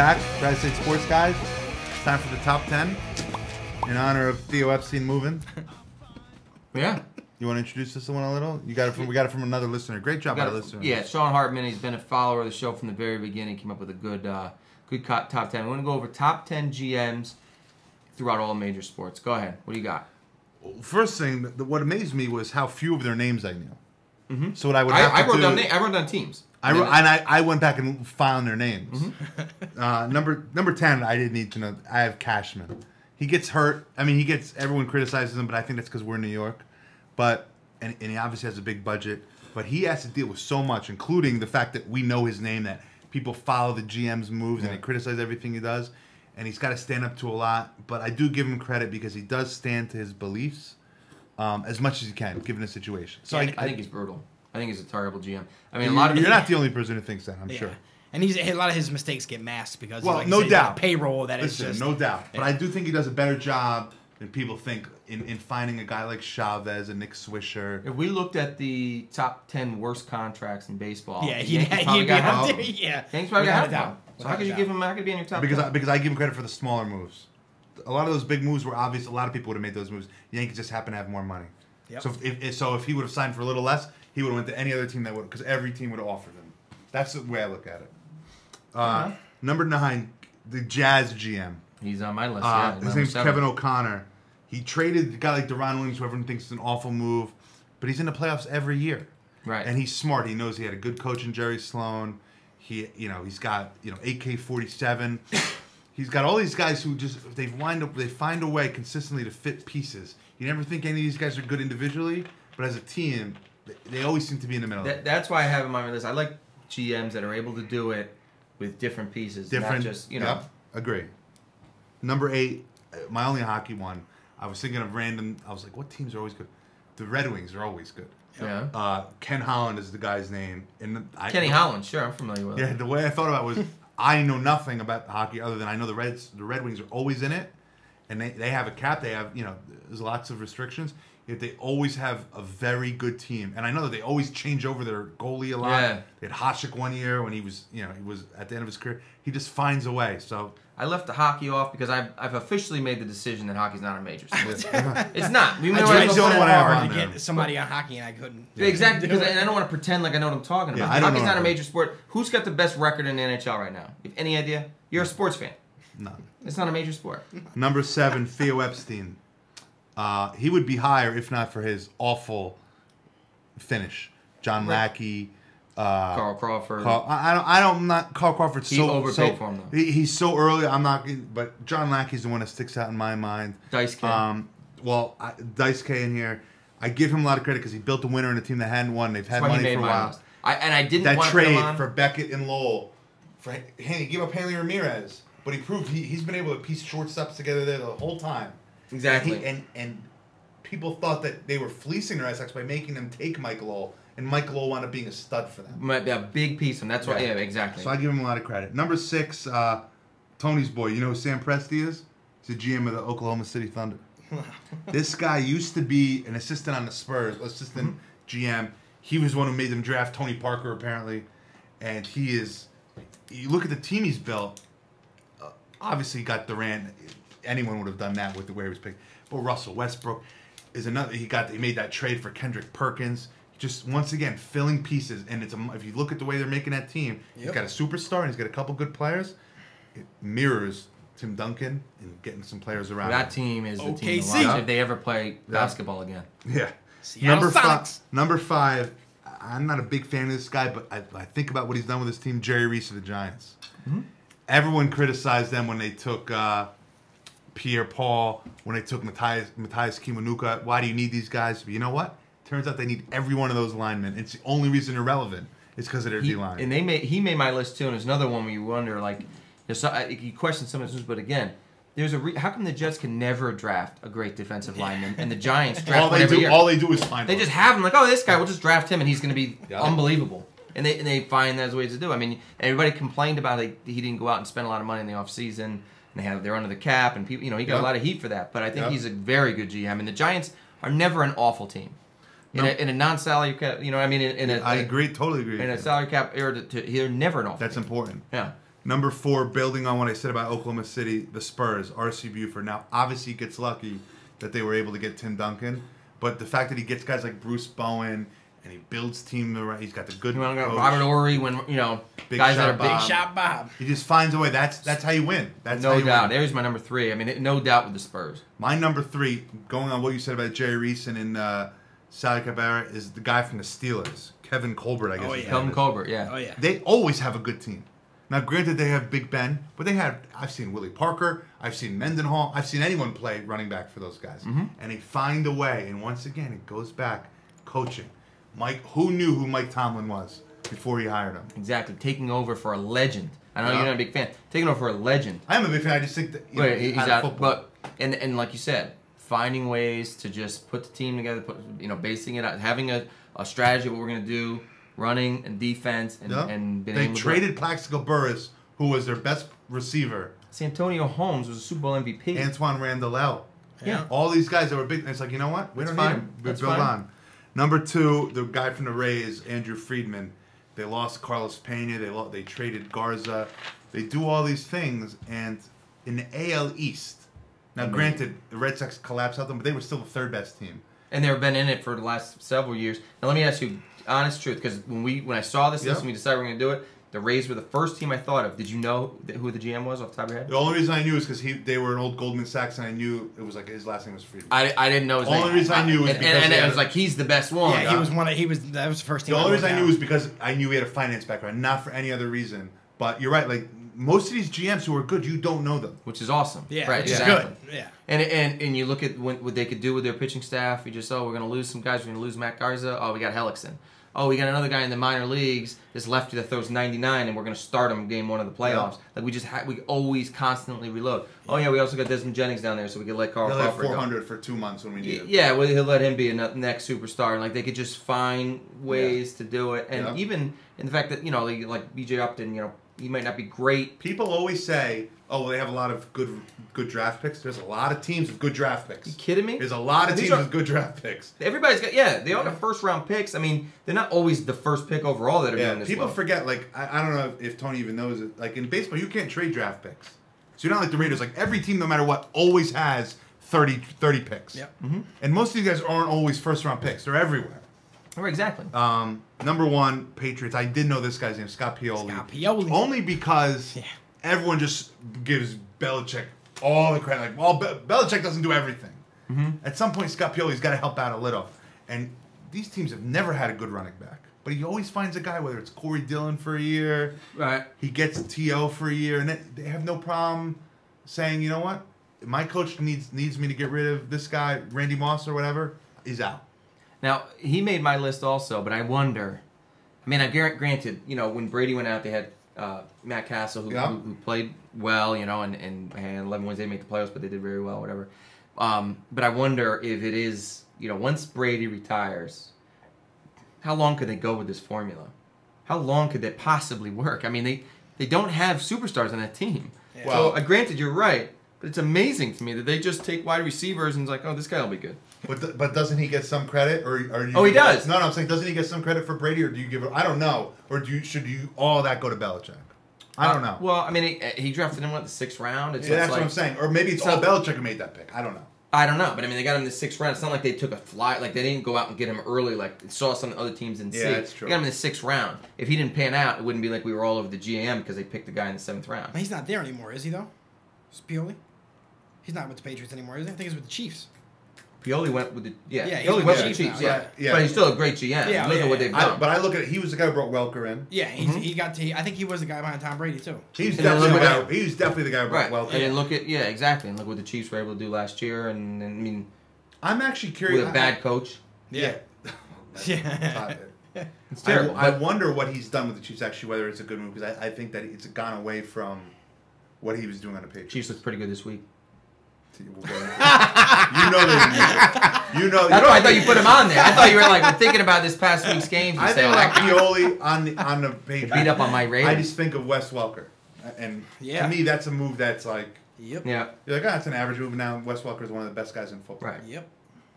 back, Tri-State Sports Guys. It's time for the top 10 in honor of Theo Epstein moving. Yeah. You want to introduce this one a little? We got it from another listener. Great job by the listener. Yeah, Sean Hartman. He's been a follower of the show from the very beginning. Came up with a good top 10. We're going to go over top 10 GMs throughout all major sports. Go ahead. What do you got? First thing, what amazed me was how few of their names I knew. Mm-hmm. So what I would have to do... I wrote down teams. I went back and found their names. Mm-hmm. Number 10, I didn't need to know. I have Cashman. He gets hurt. I mean, everyone criticizes him, but I think that's because we're in New York. But and he obviously has a big budget. But he has to deal with so much, including the fact that we know his name, that people follow the GM's moves and they criticize everything he does. And he's got to stand up to a lot. But I do give him credit because he does stand to his beliefs as much as he can, given the situation. So yeah, I think he's brutal. I think he's a terrible GM. I mean, you're not the only person who thinks that, I'm sure. And a lot of his mistakes get masked because, no doubt, payroll that Listen, is just... no doubt. But I do think he does a better job than people think in finding a guy like Chavez and Nick Swisher. If we looked at the top 10 worst contracts in baseball, he'd probably got half. Yeah, Yankees probably got half. So how could you give him? How could he be in your top? Because I give him credit for the smaller moves. A lot of those big moves were obvious. A lot of people would have made those moves. The Yankees just happen to have more money. Yep. So if he would have signed for a little less, he would have went to any other team that would, because every team would have offered him. That's the way I look at it. Number 9, the Jazz GM. He's on my list. His name's Kevin O'Connor. He traded a guy like Deron Williams, who everyone thinks is an awful move, but he's in the playoffs every year. Right. And he's smart. He knows he had a good coach in Jerry Sloan. He's got AK-47. He's got all these guys who just they find a way consistently to fit pieces. You never think any of these guys are good individually, but as a team, they always seem to be in the middle. That's why I have him on my list. I like GMs that are able to do it with different pieces, not just Yep, agree. Number 8, my only hockey one. I was thinking of random. I was like, what teams are always good? The Red Wings are always good. Yeah. Ken Holland is the guy's name. Kenny Holland, sure, I'm familiar with him. Yeah, the way I thought about it was I know nothing about hockey other than I know the Red Wings are always in it, and they have a cap. They have there's lots of restrictions. Yet they always have a very good team, and I know that they always change over their goalie a lot. Yeah. They had Hasek one year when he was at the end of his career. He just finds a way. So I left the hockey off because I've officially made the decision that hockey's not a major sport. It's not. I tried so hard to get somebody on hockey and I couldn't. Yeah. Exactly, because I don't want to pretend like I know what I'm talking about. Hockey's not a major sport. Who's got the best record in the NHL right now? You have any idea? You're a sports fan. No. It's not a major sport. Number 7, Theo Epstein. He would be higher if not for his awful finish. John Lackey. Carl Crawford. Carl Crawford's he overpaid for him, though. He's so early. But John Lackey's the one that sticks out in my mind. Dice K. Dice K in here. I give him a lot of credit because he built a winner in a team that hadn't won. They've had money for a while. I didn't that want to put him trade on. for Beckett and Lowell. He gave up Hanley Ramirez, but he proved he's been able to piece shortstops together there the whole time. Exactly. And people thought that they were fleecing the Red Sox by making them take Mike Lowell, and Mike Lowell wound up being a stud for them. Might be a big piece, and that's why. Yeah, exactly. So I give him a lot of credit. Number 6, Tony's boy. You know who Sam Presti is? He's the GM of the Oklahoma City Thunder. This guy used to be an assistant on the Spurs, assistant GM. He was one who made them draft Tony Parker, apparently. And he is... You look at the team he's built. Obviously, he got Durant. Anyone would have done that with the way he was picked. But Russell Westbrook is another. He made that trade for Kendrick Perkins. Just once again filling pieces. And if you look at the way they're making that team, he's got a superstar and he's got a couple good players. It mirrors Tim Duncan and getting some players around. That team is the team to watch if they ever play basketball again. Yeah. Number 5. I'm not a big fan of this guy, but I think about what he's done with his team. Jerry Reese of the Giants. Mm-hmm. Everyone criticized them when they took Pierre-Paul, when they took Matthias Kiwanuka. Why do you need these guys? But you know what? Turns out they need every one of those linemen. It's the only reason they're relevant. It's because of their D-line. And he made my list too. And there's another one where you wonder, like, you question some of this, but again, there's how come the Jets can never draft a great defensive lineman and the Giants draft one every year? All they do is find. They just have him like, this guy, we'll just draft him and he's going to be unbelievable. And they find there's ways to do. I mean, everybody complained about he didn't go out and spend a lot of money in the offseason. And they're under the cap, and people, he got a lot of heat for that. But I think he's a very good GM. And the Giants are never an awful team. In a non-salary cap, I agree, totally agree. In a salary cap era, they're never an awful That's team. important. Yeah. Number 4, building on what I said about Oklahoma City, the Spurs, R.C. Buford. Now, obviously, he gets lucky that they were able to get Tim Duncan, but the fact that he gets guys like Bruce Bowen and he builds team the right, he's got the good coach. Robert Horry, when Big guys that are Big shot Bob. He just finds a way. That's how you win. That's no how you doubt. Win. There's my number 3. I mean, no doubt with the Spurs. My number 3, going on what you said about Jerry Reese and Sally Cabrera, is the guy from the Steelers, Kevin Colbert. I guess. Oh yeah. Kevin Colbert. Yeah. Oh yeah. They always have a good team. Now, granted, they have Big Ben, but I've seen Willie Parker, I've seen Mendenhall, I've seen anyone play running back for those guys. Mm-hmm. And they find a way, and once again, it goes back, coaching. Who knew who Mike Tomlin was before he hired him? Exactly. Taking over for a legend. I know you're not a big fan. Taking over for a legend. I am a big fan, I just think that he's out football. But, and like you said, finding ways to just put the team together, basing it out, having a strategy of what we're going to do, running and defense, and being able to traded Plaxico Burress, who was their best receiver. Santonio Holmes was a Super Bowl MVP. Antoine Randall. Yeah. All these guys that were big. It's like, you know what? We don't need them. We build on. Number 2, the guy from the Rays, Andrew Friedman. They lost Carlos Pena. They traded Garza. They do all these things, and in the AL East. Now, granted, the Red Sox collapsed out them, but they were still the 3rd best team. And they've been in it for the last several years. Now, let me ask you, honest truth, because when I saw this list and we decided we were going to do it, the Rays were the first team I thought of. Did you know who the GM was off the top of your head? The only reason I knew is because they were an old Goldman Sachs, and I knew it was like his last name was Friedman. I didn't know his name. The only reason I knew was because and it was like he's the best one. Yeah, that was the first team. The only reason I knew was because I knew he had a finance background, not for any other reason. But you're right, like most of these GMs who are good, you don't know them, which is awesome. Yeah, right, which is good. Yeah, and you look at what they could do with their pitching staff. You just we're going to lose some guys. We're going to lose Matt Garza. Oh, we got Hellickson. Oh, we got another guy in the minor leagues, this lefty that throws 99, and we're going to start him game 1 of the playoffs. Yeah. Like we always constantly reload. Oh yeah, we also got Desmond Jennings down there, so we could let Carl Crawford go. 400 for 2 months when we need him. Yeah, well, he'll let him be a next superstar, and like they could just find ways to do it, and even in the fact that like B.J. Upton, he might not be great. People always say, "Oh, well, they have a lot of good draft picks." There's a lot of teams with good draft picks. You kidding me? There's a lot of teams with good draft picks. Everybody's got they all got first round picks. I mean, they're not always the first pick overall that are doing this. People forget. Like I don't know if Tony even knows it. Like in baseball, you can't trade draft picks. So you're not like the Raiders. Like every team, no matter what, always has 30 picks. Yep. Mm-hmm. And most of these guys aren't always first round picks. They're everywhere. Oh, exactly. Number 1, Patriots. I did know this guy's name, Scott Pioli. Only because everyone just gives Belichick all the credit. Like, well, Belichick doesn't do everything. Mm-hmm. At some point, Scott Pioli's got to help out a little. And these teams have never had a good running back. But he always finds a guy, whether it's Corey Dillon for a year, right? He gets T.O. for a year, and they have no problem saying, you know what? My coach needs me to get rid of this guy, Randy Moss or whatever. He's out. Now, he made my list also, but I wonder. I mean, granted, when Brady went out, they had Matt Castle, who played well, and 11 wins, they make the playoffs, but they did very well, whatever. But I wonder if it is, once Brady retires, how long could they go with this formula? How long could that possibly work? I mean, they don't have superstars on that team. Yeah. Well, so, granted, you're right, but it's amazing to me that they just take wide receivers and it's like, oh, this guy will be good. But doesn't he get some credit, or he does? No, I'm saying, doesn't he get some credit for Brady, or do you give it? I don't know, or should you all that go to Belichick? I don't know. Well, I mean, he drafted him in the 6th round. That's what I'm saying, or maybe it's all Belichick who made that pick. I don't know. I don't know, but I mean, they got him in the 6th round. It's not like they took a fly, like they didn't go out and get him early, like saw some other teams and see. Yeah, that's true. They got him in the 6th round. If he didn't pan out, it wouldn't be like we were all over the GM because they picked the guy in the 7th round. He's not there anymore, is he though? Pioli? He's not with the Patriots anymore, is he? I think he's with the Chiefs. Pioli went with the Pioli went with the Chiefs, yeah. But he's still a great GM. Look at what they've done. But I look at it. He was the guy who brought Welker in. Yeah, he got to. I think he was the guy behind Tom Brady too. He was definitely the guy who brought Welker. And then look at exactly, and look what the Chiefs were able to do last year. And I mean, I'm actually curious with a bad coach. Yeah. It's terrible. I wonder what he's done with the Chiefs. Actually, whether it's a good move, because I think that it's gone away from what he was doing on the Patriots. Chiefs look pretty good this week. You know they didn't. That's why I thought you put him on there. I thought you were like thinking about this past week's games. I think like Pioli on the Patriots. Beat up on my Raiders. I just think of Wes Welker, and to me that's a move that's like. Yep. Yeah. You're like, that's an average move. Now Wes Welker is one of the best guys in football. Right. Yep.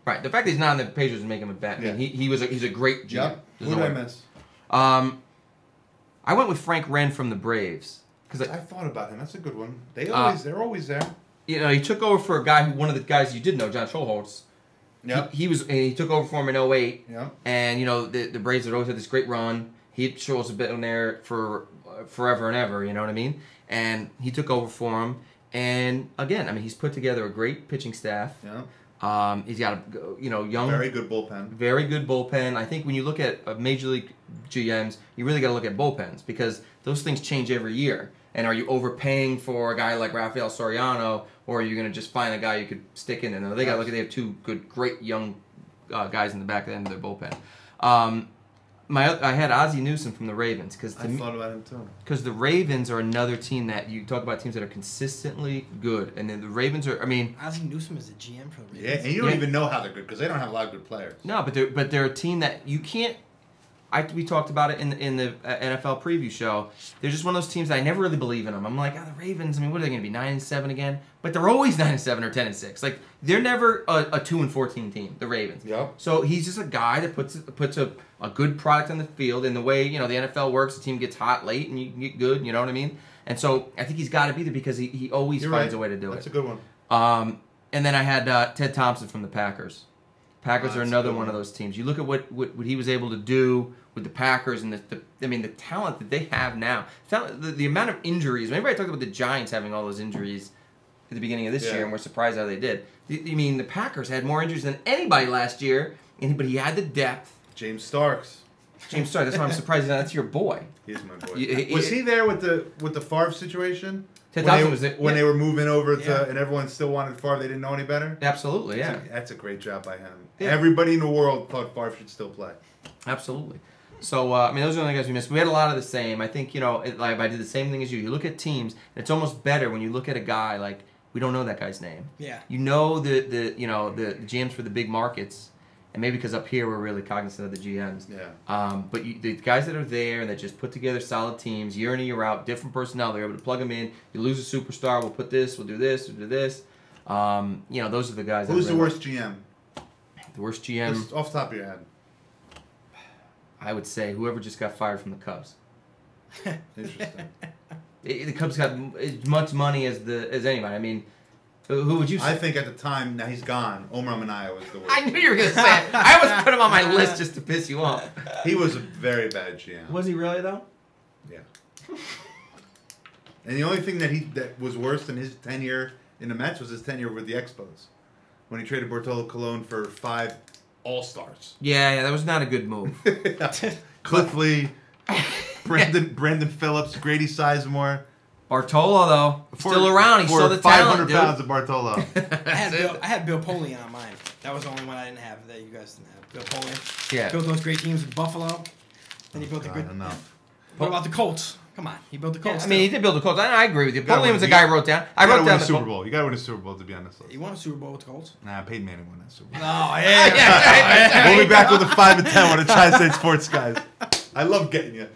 Right. The fact that he's not on the Patriots would make him a bad. Yeah. I mean, he's a great GM. Yep. Who did I miss? I went with Frank Wren from the Braves. because I thought about him. That's a good one. They're always there. You know, he took over for a guy one of the guys you did know, John Scholholtz. Yep. He took over for him in 08. Yep. And, you know, the Braves had always had this great run. He shows a bit in there for forever and ever, you know what I mean? And he took over for him. And, again, I mean, he's put together a great pitching staff. Yeah. He's got a, you know, young... Very good bullpen. Very good bullpen. I think when you look at Major League GMs, you really got to look at bullpens because those things change every year. And are you overpaying for a guy like Rafael Soriano, or are you going to just find a guy you could stick in? And they got to look at. They have two good, great young guys in the back end of their bullpen. I had Ozzie Newsome from the Ravens because I thought about him too. Because the Ravens are another team that you talk about teams that are consistently good, and then the Ravens are. I mean, Ozzie Newsome is the GM for the Ravens. Yeah, and you don't even know how they're good because they don't have a lot of good players. No, but they're a team that you can't. We talked about it in the NFL preview show. They're just one of those teams that I never really believe in them. I'm like, the Ravens. I mean, what are they going to be 9-7 again? But they're always 9-7 or 10-6. Like they're never a 2-14 team. The Ravens. Yep. So he's just a guy that puts a good product on the field. And the way the NFL works, the team gets hot late and you can get good. You know what I mean? And so I think he's got to be there because he always finds a way to do it. That's a good one. And then I had Ted Thompson from the Packers. Packers are another one of those teams. You look at what he was able to do with the Packers and the talent that they have now. The amount of injuries. Everybody talked about the Giants having all those injuries at the beginning of this year, and we're surprised how they did. The Packers had more injuries than anybody last year, but he had the depth. James Starks. That's why I'm surprised that's your boy. He is my boy. Was he there with the Favre situation? Ted Thompson was it when they were moving over to, and everyone still wanted Favre. They didn't know any better. Absolutely, yeah. That's a great job by him. Yeah. Everybody in the world thought Favre should still play. Absolutely. So, I mean, those are the only guys we missed. We had a lot of the same. I think, I did the same thing as you. You look at teams, and it's almost better when you look at a guy like, we don't know that guy's name. Yeah. You know the GMs for the big markets, and maybe because up here we're really cognizant of the GMs. Yeah. But the guys that are there and that just put together solid teams, year in and year out, different personnel, they're able to plug them in. You lose a superstar, we'll put this, we'll do this, we'll do this. Those are the guys. Who's the worst GM? The worst GM? Just off the top of your head. I would say whoever just got fired from the Cubs. Interesting. The Cubs got as much money as anybody. I mean, who would you say? I think at the time, now he's gone, Omar Minaya was the worst. I knew you were going to say it. I almost put him on my list just to piss you off. He was a very bad GM. Was he really, though? Yeah. And the only thing that was worse than his tenure in the Mets was his tenure with the Expos. When he traded Bartolo Colon for 5 All-Stars. Yeah, that was not a good move. Cliff Lee, Brandon Phillips, Grady Sizemore. Bartolo, though, still around. He saw the 500 talent, pounds of Bartolo. I had Bill Polian on mine. That was the only one I didn't have that you guys didn't have. Bill Polian. Yeah. Built those great teams in Buffalo. Then he built a good. What about the Colts? Come on, he built the Colts. Yeah, I mean, he did build the Colts. I agree with you. Polian was a guy who wrote down. I wrote down the Super Bowl. You got to win a Super Bowl to be on this list. He won a Super Bowl with the Colts. Nah, Peyton Manning won that Super Bowl. Oh yeah. We'll be back with a 5 and 10 on the Tri-State Sports, guys. I love getting you.